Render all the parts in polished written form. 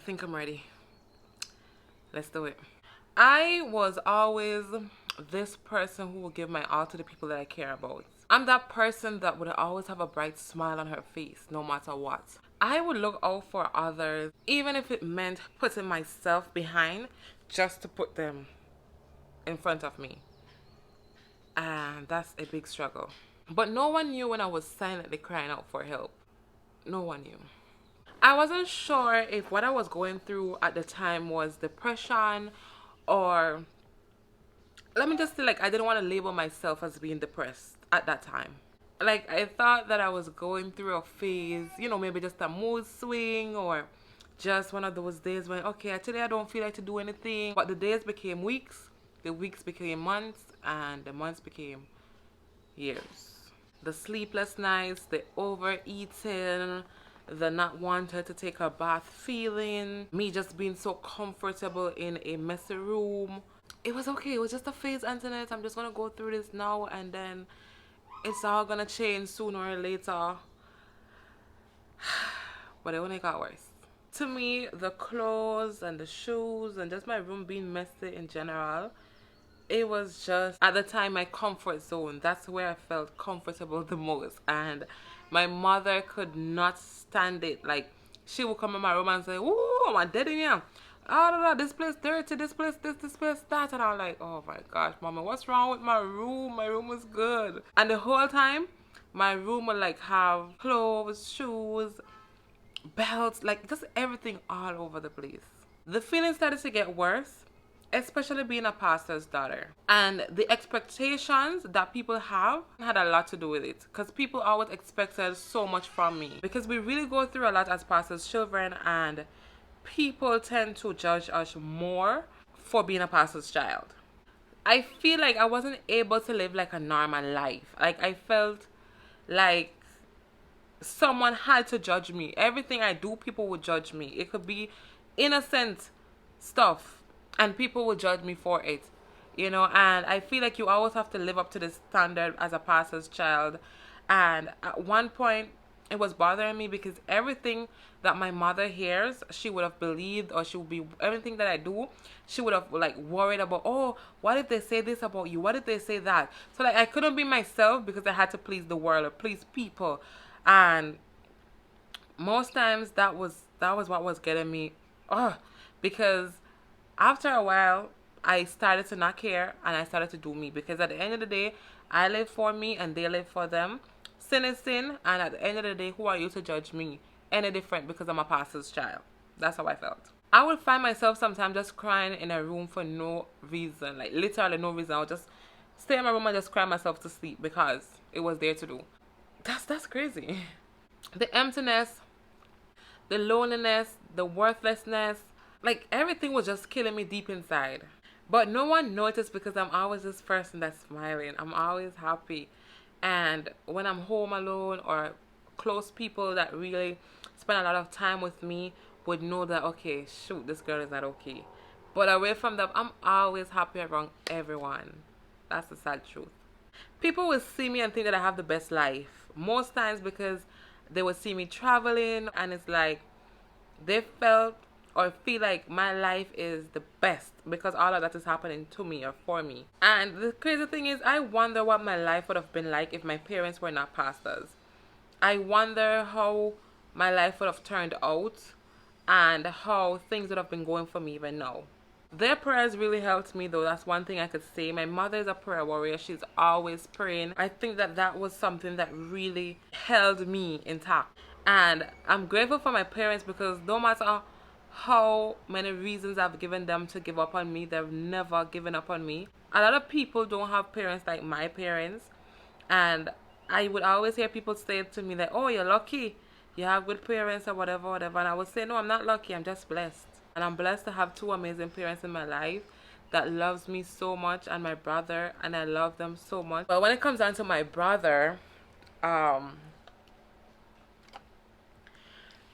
think I'm ready. Let's do it. I was always this person who will give my all to the people that I care about. I'm that person that would always have a bright smile on her face no matter what. I would look out for others, even if it meant putting myself behind just to put them in front of me. And that's a big struggle. But no one knew when I was silently crying out for help. No one knew. I wasn't sure if what I was going through at the time was depression or let me just say, like, I didn't want to label myself as being depressed at that time. Like, I thought that I was going through a phase, maybe just a mood swing or just one of those days when, okay, today I don't feel like to do anything. But the days became weeks, the weeks became months, and the months became years. The sleepless nights, the overeating, the not wanting to take a bath feeling, me just being so comfortable in a messy room. It was okay. It was just a phase, Anthonette. I'm just gonna go through this now and then it's all gonna change sooner or later. But it only got worse. To me, the clothes and the shoes and just my room being messy in general, it was just at the time my comfort zone. That's where I felt comfortable the most. And my mother could not stand it. Like, she would come in my room and say, "Ooh, I'm dead in here. Oh, no, this place dirty, this place this place that." And I'm like, "Oh my gosh, mama, what's wrong with my room? My room was good." And the whole time, my room would like have clothes, shoes, belts, like just everything all over the place. The feeling started to get worse, especially being a pastor's daughter. And the expectations that people have had a lot to do with it. Because people always expected so much from me. Because we really go through a lot as pastors' children, and people tend to judge us more for being a pastor's child. I feel like I wasn't able to live like a normal life. Like, I felt like someone had to judge me. Everything I do, people would judge me. It could be innocent stuff and people would judge me for it. And I feel like you always have to live up to the standard as a pastor's child. And at one point it was bothering me because everything that my mother hears, she would have believed, or she would be everything that I do, she would have like worried about, "Oh, what did they say this about you? What did they say that?" So like I couldn't be myself because I had to please the world or please people. And most times that was what was getting me, because after a while I started to not care and I started to do me, because at the end of the day I live for me and they live for them. Sin is sin, and at the end of the day, who are you to judge me any different because I'm a pastor's child? That's how I felt. I would find myself sometimes just crying in a room for no reason, like literally no reason. I would just stay in my room and just cry myself to sleep because it was there to do. That's crazy. The emptiness, the loneliness, the worthlessness, like everything was just killing me deep inside. But no one noticed because I'm always this person that's smiling. I'm always happy. And when I'm home alone, or close people that really spend a lot of time with me would know that, okay, shoot, this girl is not okay. But away from that, I'm always happy around everyone. That's the sad truth. People will see me and think that I have the best life. Most times because they would see me traveling, and it's like they felt or feel like my life is the best because all of that is happening to me or for me. And the crazy thing is, I wonder what my life would have been like if my parents were not pastors. I wonder how my life would have turned out and how things would have been going for me even now. Their prayers really helped me, though. That's one thing I could say. My mother is a prayer warrior. She's always praying. I think that was something that really held me intact. And I'm grateful for my parents because no matter how many reasons I've given them to give up on me, they've never given up on me. A lot of people don't have parents like my parents. And I would always hear people say to me that, "Oh, you're lucky. You have good parents," or whatever, whatever. And I would say, "No, I'm not lucky. I'm just blessed." And I'm blessed to have two amazing parents in my life that loves me so much, and my brother, and I love them so much. But when it comes down to my brother,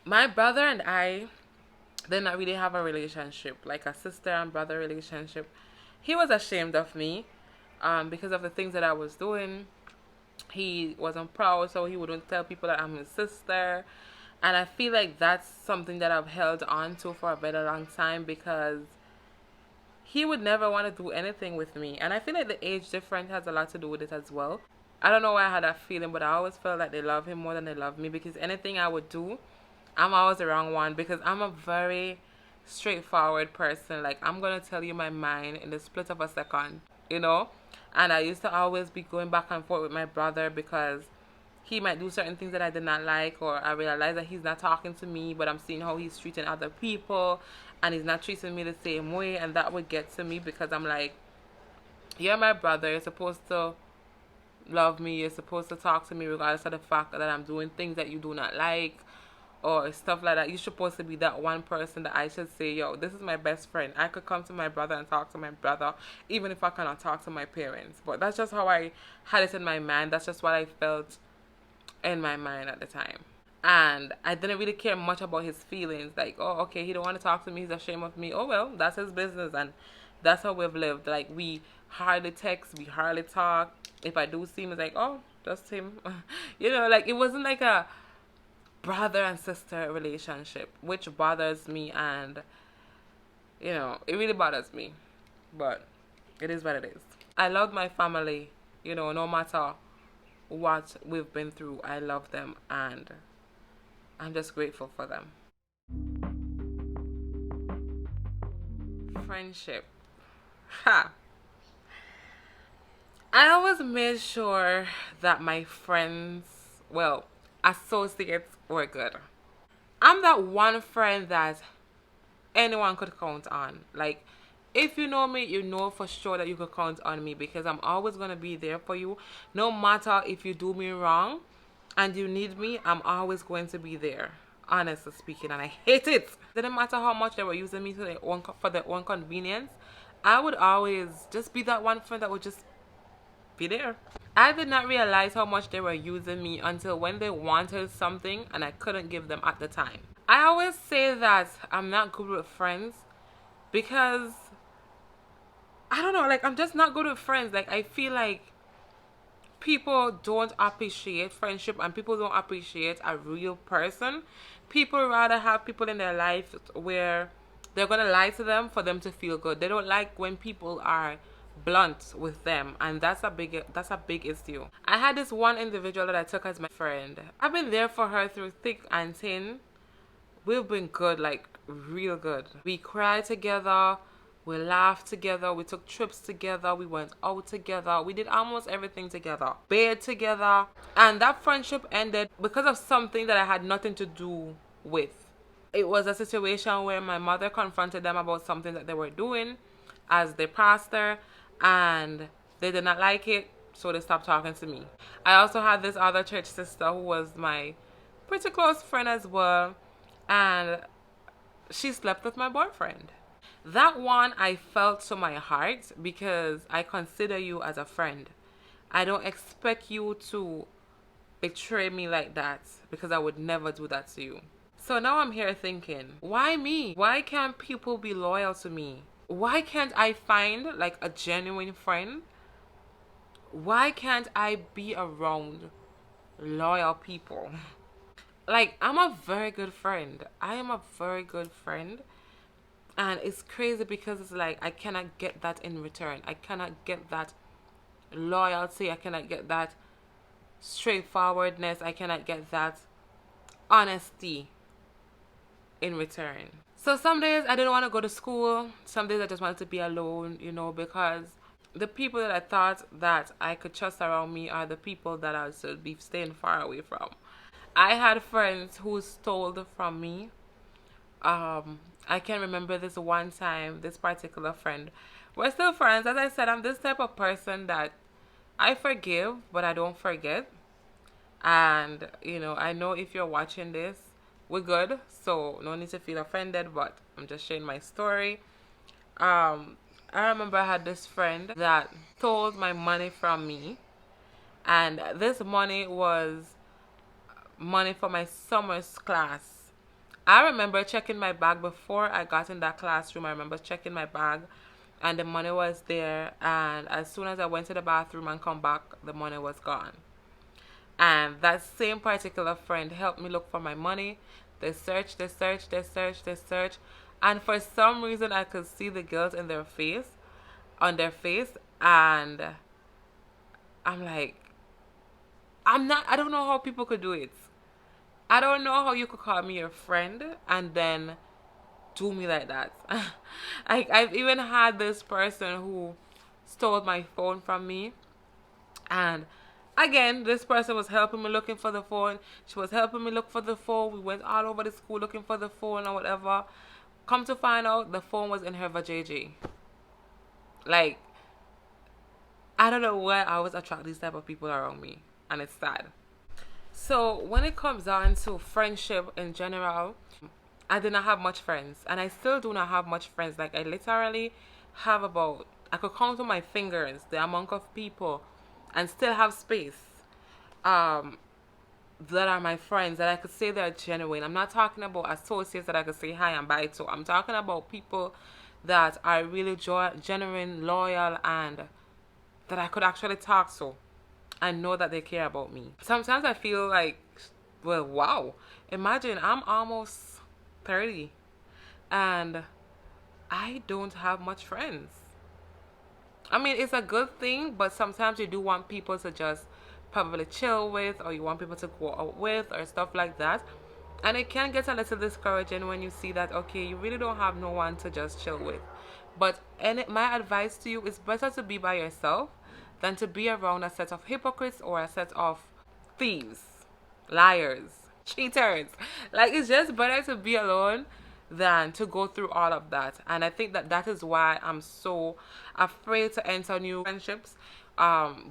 my brother and I did not really have a relationship, like a sister and brother relationship. He was ashamed of me because of the things that I was doing. He wasn't proud, so he wouldn't tell people that I'm his sister. And I feel like that's something that I've held on to for a very long time because he would never want to do anything with me. And I feel like the age difference has a lot to do with it as well. I don't know why I had that feeling, but I always felt like they love him more than they love me because anything I would do, I'm always the wrong one because I'm a very straightforward person. Like, I'm going to tell you my mind in the split of a second, you know? And I used to always be going back and forth with my brother because he might do certain things that I did not like, or I realize that he's not talking to me, but I'm seeing how he's treating other people and he's not treating me the same way. And that would get to me because I'm like, you're my brother. You're supposed to love me. You're supposed to talk to me regardless of the fact that I'm doing things that you do not like or stuff like that. You're supposed to be that one person that I should say, yo, this is my best friend. I could come to my brother and talk to my brother, even if I cannot talk to my parents. But that's just how I had it in my mind. That's just what I felt in my mind at the time. And I didn't really care much about his feelings. Like, oh, okay, he don't want to talk to me. He's ashamed of me. Oh, well, that's his business. And that's how we've lived. Like, we hardly text. We hardly talk. If I do see him, it's like, oh, just him. You know, like, it wasn't like a brother and sister relationship, which bothers me. And, you know, it really bothers me. But it is what it is. I love my family, you know, no matter what we've been through. I love them and I'm just grateful for them. Friendship. Ha! I always made sure that my friends, well, associates were good. I'm that one friend that anyone could count on. Like, if you know me, you know for sure that you could count on me because I'm always going to be there for you. No matter if you do me wrong and you need me, I'm always going to be there. Honestly speaking, and I hate it. Didn't matter how much they were using me for their own convenience. I would always just be that one friend that would just be there. I did not realize how much they were using me until when they wanted something and I couldn't give them at the time. I always say that I'm not good with friends because I don't know, like I'm just not good with friends. Like I feel like people don't appreciate friendship and people don't appreciate a real person. People rather have people in their life where they're gonna lie to them for them to feel good. They don't like when people are blunt with them, and that's a big issue. I had this one individual that I took as my friend. I've been there for her through thick and thin. We've been good, like real good. We cried together, we laughed together, we took trips together, we went out together, we did almost everything together, bathed together, and that friendship ended because of something that I had nothing to do with. It was a situation where my mother confronted them about something that they were doing as their pastor, and they did not like it, so they stopped talking to me. I also had this other church sister who was my pretty close friend as well, and she slept with my boyfriend. That one I felt to my heart because I consider you as a friend. I don't expect you to betray me like that because I would never do that to you. So now I'm here thinking, why me? Why can't people be loyal to me? Why can't I find like a genuine friend? Why can't I be around loyal people? Like, I'm a very good friend. I am a very good friend. And it's crazy because it's like I cannot get that in return. I cannot get that loyalty. I cannot get that straightforwardness. I cannot get that honesty in return. So some days I didn't want to go to school. Some days I just wanted to be alone, you know, because the people that I thought that I could trust around me are the people that I should be staying far away from. I had friends who stole from me. I can remember this one time, this particular friend. We're still friends. As I said, I'm this type of person that I forgive, but I don't forget. And, you know, I know if you're watching this, we're good. So no need to feel offended, but I'm just sharing my story. I remember I had this friend that stole my money from me. And this money was money for my summer's class. I remember checking my bag before I got in that classroom. I remember checking my bag and the money was there. And as soon as I went to the bathroom and come back, the money was gone. And that same particular friend helped me look for my money. They searched, they searched, they searched, they searched. And for some reason, I could see the guilt in their face, on their face. And I'm like, I don't know how people could do it. I don't know how you could call me your friend and then do me like that. I've even had this person who stole my phone from me. And again, this person was helping me looking for the phone. She was helping me look for the phone. We went all over the school looking for the phone or whatever. Come to find out, the phone was in her vajayjay. Like, I don't know why I always attract these type of people around me. And it's sad. So when it comes down to friendship in general, I did not have much friends. And I still do not have much friends. Like, I literally have about, I could count on my fingers the amount of people and still have space um, that are my friends that I could say they're genuine. I'm not talking about associates that I could say hi and bye to. I'm talking about people that are really genuine, loyal, and that I could actually talk to and know that they care about me. Sometimes I feel like, well, wow. Imagine I'm almost 30 and I don't have much friends. I mean, it's a good thing, but sometimes you do want people to just probably chill with, or you want people to go out with, or stuff like that. And it can get a little discouraging when you see that, okay, you really don't have no one to just chill with. But my advice to you is better to be by yourself than to be around a set of hypocrites or a set of thieves, liars, cheaters. Like, it's just better to be alone than to go through all of that. And I think that that is why I'm so afraid to enter new friendships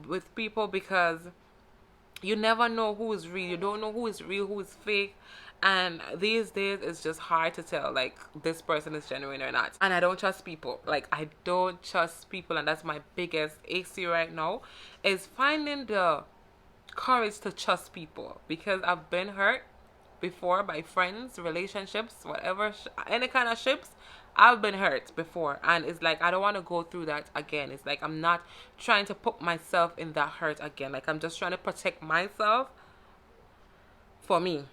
with people, because you never know who is real. You don't know who is real, who is fake. And these days it's just hard to tell, like, this person is genuine or not. And I don't trust people. Like, I don't trust people, and that's my biggest issue right now, is finding the courage to trust people, because I've been hurt before by friends, relationships, whatever, any kind of ships. I've been hurt before, and it's like I don't want to go through that again. It's like I'm not trying to put myself in that hurt again. Like, I'm just trying to protect myself for me.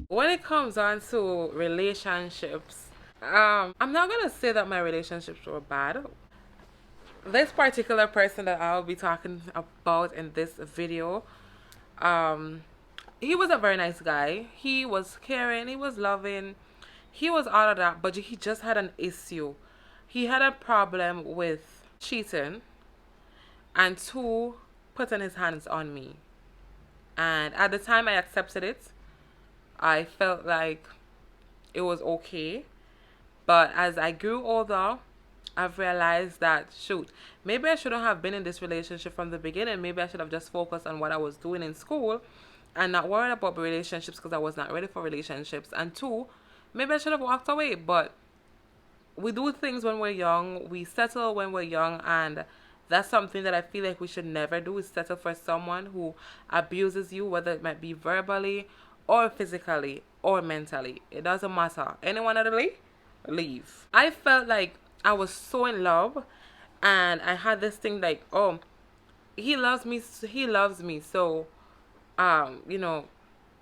When it comes on to relationships, I'm not gonna say that my relationships were bad. This particular person that I'll be talking about in this video, um, he was a very nice guy. He was caring, he was loving, he was all of that, but he just had an issue. He had a problem with cheating, and two, putting his hands on me. And at the time I accepted it. I felt like it was okay. But as I grew older, I've realized that, shoot, maybe I shouldn't have been in this relationship from the beginning. Maybe I should have just focused on what I was doing in school and not worried about the relationships, because I was not ready for relationships. And two, maybe I should have walked away. But we do things when we're young, we settle when we're young, and that's something that I feel like we should never do, is settle for someone who abuses you, whether it might be verbally or physically or mentally. It doesn't matter. Anyone at the leave. I felt like I was so in love, and I had this thing like, oh, he loves me, so you know,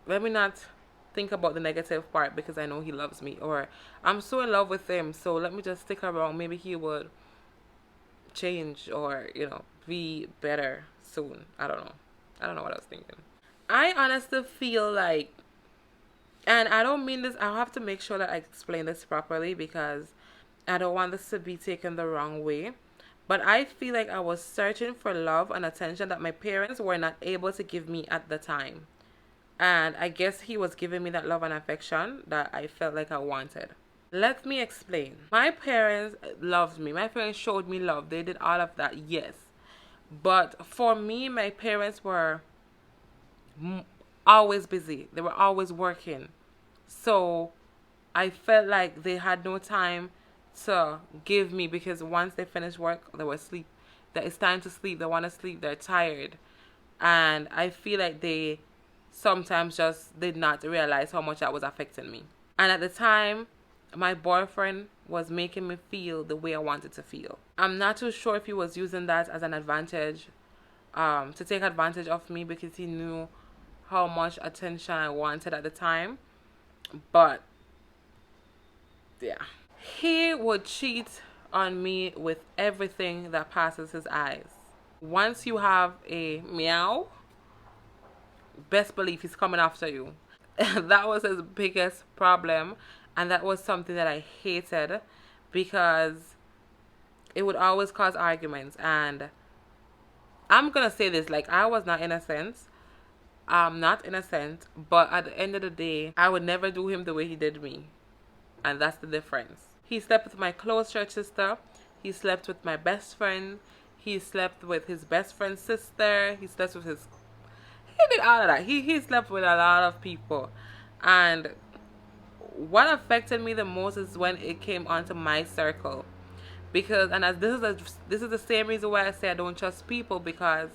let me not think about the negative part, because I know he loves me, or I'm so in love with him, so let me just stick around. Maybe he would change, or, you know, be better soon. I don't know what I was thinking. I honestly feel like, and I don't mean this, I have to make sure that I explain this properly, because I don't want this to be taken the wrong way. But I feel like I was searching for love and attention that my parents were not able to give me at the time. And I guess he was giving me that love and affection that I felt like I wanted. Let me explain. My parents loved me. My parents showed me love. They did all of that, yes. But for me, my parents were always busy. They were always working. So I felt like they had no time to give me, because once they finished work, they were asleep. That it's time to sleep. They want to sleep. They're tired. And I feel like they sometimes just did not realize how much that was affecting me. And at the time, my boyfriend was making me feel the way I wanted to feel. I'm not too sure if he was using that as an advantage to take advantage of me because he knew how much attention I wanted at the time. But yeah, he would cheat on me with everything that passes his eyes. Once you have a meow, best believe he's coming after you. That was his biggest problem, and that was something that I hated because it would always cause arguments. And I'm gonna say this, like, I was not innocent. I'm not innocent, but at the end of the day, I would never do him the way he did me. And that's the difference. He slept with my close church sister. He slept with my best friend. He slept with his best friend's sister. He slept with his... He did all of that. He slept with a lot of people. And what affected me the most is when it came onto my circle. Because, and as this is the same reason why I say I don't trust people, because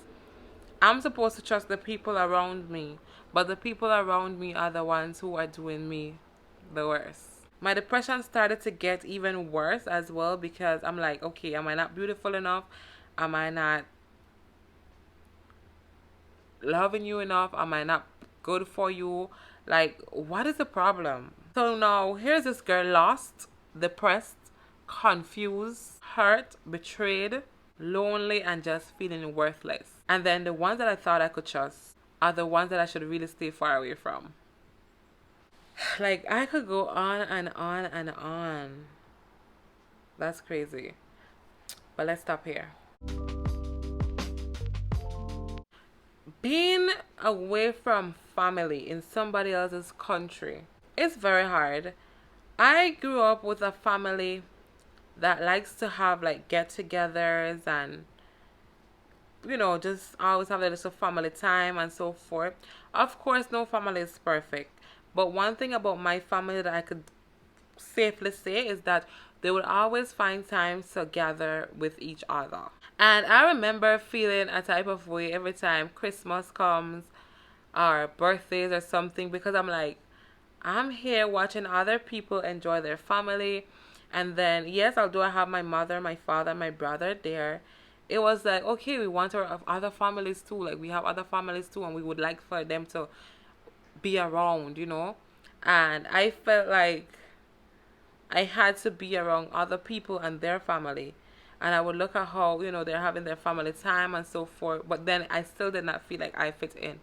I'm supposed to trust the people around me, but the people around me are the ones who are doing me the worst. My depression started to get even worse as well because I'm like, okay, am I not beautiful enough? Am I not loving you enough? Am I not good for you? Like, what is the problem? So now here's this girl lost, depressed, confused, hurt, betrayed, lonely, and just feeling worthless. And then the ones that I thought I could trust are the ones that I should really stay far away from. Like, I could go on and on and on. That's crazy. But let's stop here. Being away from family in somebody else's country is very hard. I grew up with a family that likes to have like get-togethers and just always have a little family time and so forth. Of course, no family is perfect, but one thing about my family that I could safely say is that they would always find time to gather with each other. And I remember feeling a type of way every time Christmas comes or birthdays or something, because I'm like, I'm here watching other people enjoy their family. And then, yes, although I have my mother, my father, my brother there, it was like, okay, we want our other families too. Like, we have other families too, and we would like for them to be around. And I felt like I had to be around other people and their family. And I would look at how, they're having their family time and so forth. But then I still did not feel like I fit in.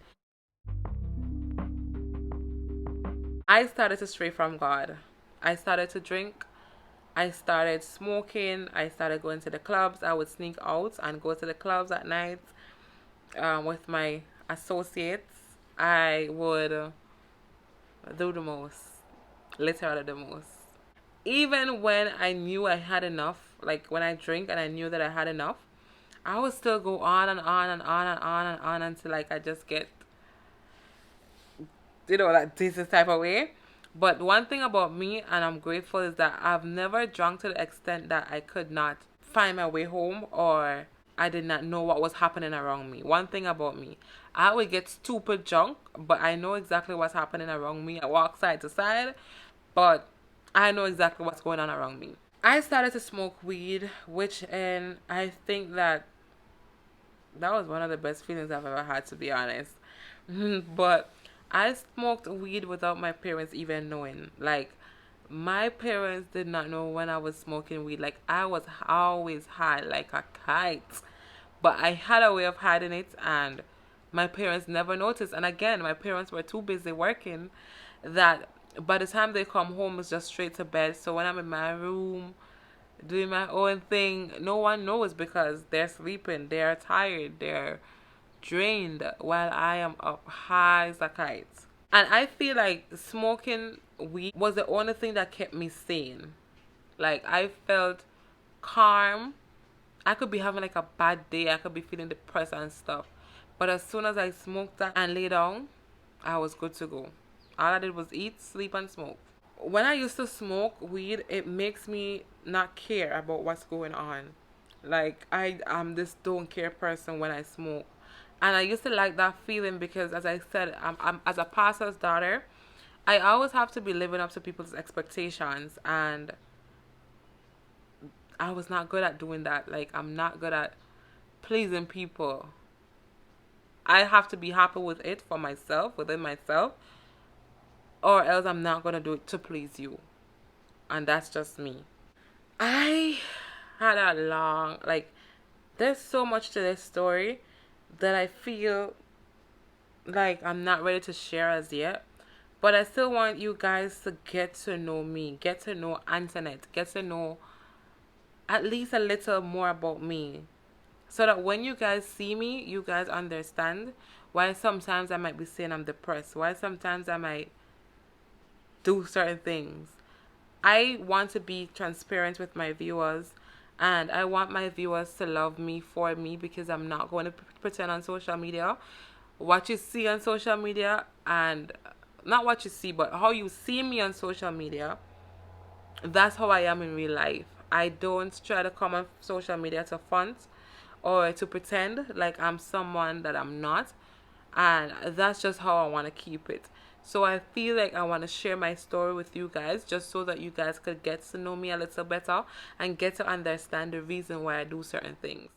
I started to stray from God. I started to drink. I started smoking. I started going to the clubs. I would sneak out and go to the clubs at night with my associates. I would do the most. Literally the most. Even when I knew I had enough, like when I drink and I knew that I had enough, I would still go on and on and on and on and on until like I just get, like this type of way. But one thing about me, and I'm grateful, is that I've never drunk to the extent that I could not find my way home or I did not know what was happening around me. One thing about me, I would get stupid drunk, but I know exactly what's happening around me. I walk side to side, but I know exactly what's going on around me. I started to smoke weed, and I think that was one of the best feelings I've ever had, to be honest. But I smoked weed without my parents even knowing. Like, my parents did not know when I was smoking weed. Like, I was always high like a kite. But I had a way of hiding it, and my parents never noticed. And again, my parents were too busy working that by the time they come home, it's just straight to bed. So when I'm in my room doing my own thing, no one knows because they're sleeping, they're tired, they're drained, while I am up high as a kite. And I feel like smoking weed was the only thing that kept me sane. Like, I felt calm. I could be having like a bad day, I could be feeling depressed and stuff, but as soon as I smoked that and lay down, I was good to go. All I did was eat, sleep, and smoke. When I used to smoke weed, it makes me not care about what's going on. Like, I'm this don't care person when I smoke. And I used to like that feeling because, as I said, I'm as a pastor's daughter, I always have to be living up to people's expectations. And I was not good at doing that. Like, I'm not good at pleasing people. I have to be happy with it for myself, within myself, or else I'm not gonna do it to please you. And that's just me. I had a long, like, there's so much to this story that I feel like I'm not ready to share as yet. But I still want you guys to get to know me, get to know Anthonette, get to know at least a little more about me. So that when you guys see me, you guys understand why sometimes I might be saying I'm depressed, why sometimes I might do certain things. I want to be transparent with my viewers, and I want my viewers to love me for me, because I'm not going to pretend on social media. What you see on social media, and not what you see, but how you see me on social media, that's how I am in real life. I don't try to come on social media to front or to pretend like I'm someone that I'm not. And that's just how I want to keep it. So I feel like I want to share my story with you guys, just so that you guys could get to know me a little better and get to understand the reason why I do certain things.